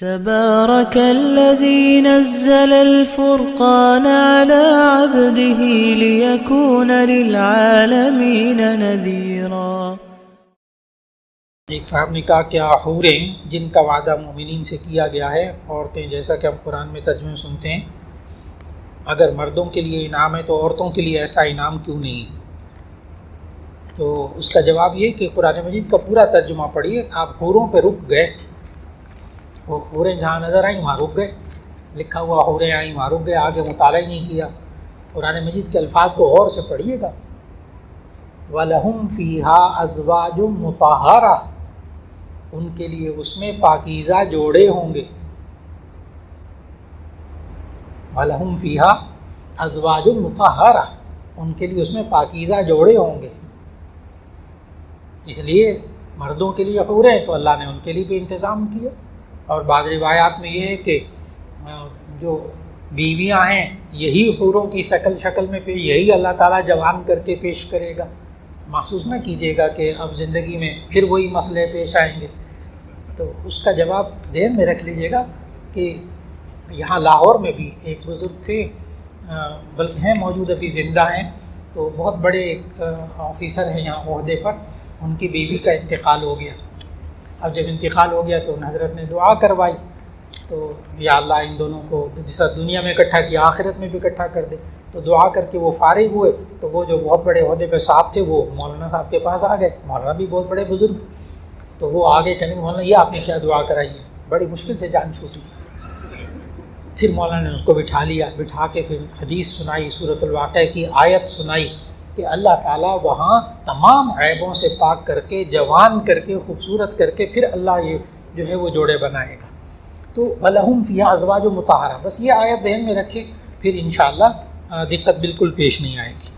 تبارك الذي نزل الفرقان على عبده ليكون للعالمين نذيرا۔ ایک صاحب نے کہا کیا حوریں جن کا وعدہ مومنین سے کیا گیا ہے، عورتیں جیسا کہ ہم قرآن میں ترجمے سنتے ہیں، اگر مردوں کے لیے انعام ہے تو عورتوں کے لیے ایسا انعام کیوں نہیں؟ تو اس کا جواب یہ کہ قرآن مجید کا پورا ترجمہ پڑھیے۔ آپ حوروں پہ رک گئے، وہ حوریں جہاں نظر آئیں وہاں رک گئے، لکھا ہوا حوریں آئیں وہاں رک گئے، آگے مطالعہ ہی نہیں کیا۔ قرآن مجید کے الفاظ کو غور سے پڑھیے گا۔ وَلَهُمْ فِيهَا أَزْوَاجٌ مُطَهَّرَةٌ، ان کے لیے اس میں پاکیزہ جوڑے ہوں گے۔ وَلَهُمْ فِيهَا أَزْوَاجٌ مُطَهَّرَةٌ، ان کے لیے اس میں پاکیزہ جوڑے ہوں گے۔ اس لیے مردوں کے لیے حوریں تو اللہ نے ان کے لیے بھی انتظام کیا۔ اور بعض روایات میں یہ ہے کہ جو بیویاں ہیں یہی حوروں کی شکل میں یہی اللہ تعالیٰ جوان کر کے پیش کرے گا۔ محسوس نہ کیجیے گا کہ اب زندگی میں پھر وہی مسئلے پیش آئیں گے۔ تو اس کا جواب ذہن میں رکھ لیجیے گا کہ یہاں لاہور میں بھی ایک بزرگ تھے، بلکہ ہیں موجود ابھی زندہ ہیں، تو بہت بڑے ایک آفیسر ہیں یہاں عہدے پر، ان کی بیوی کا انتقال ہو گیا۔ اب جب انتقال ہو گیا تو ان حضرت نے دعا کروائی، تو یا اللہ ان دونوں کو جیسا دنیا میں اکٹھا کیا آخرت میں بھی اکٹھا کر دے۔ تو دعا کر کے وہ فارغ ہوئے، تو وہ جو بہت بڑے عہدے پہ صاحب تھے وہ مولانا صاحب کے پاس آ گئے، مولانا بھی بہت بڑے بزرگ، تو وہ آگے کہیں مولانا یہ آپ نے کیا دعا کرائی ہے؟ بڑی مشکل سے جان چھوٹی۔ پھر مولانا نے اس کو بٹھا لیا، بٹھا کے پھر حدیث سنائی، سورۃ الواقعہ کی آیت سنائی کہ اللہ تعالیٰ وہاں تمام عیبوں سے پاک کر کے، جوان کر کے، خوبصورت کر کے پھر اللہ یہ جو ہے وہ جوڑے بنائے گا۔ تو وَلَهُمْ فِيهَا أَزْوَاجٌ مُطَهَّرَةٌ، بس یہ آیت ذہن میں رکھے، پھر انشاءاللہ دقت بالکل پیش نہیں آئے گی۔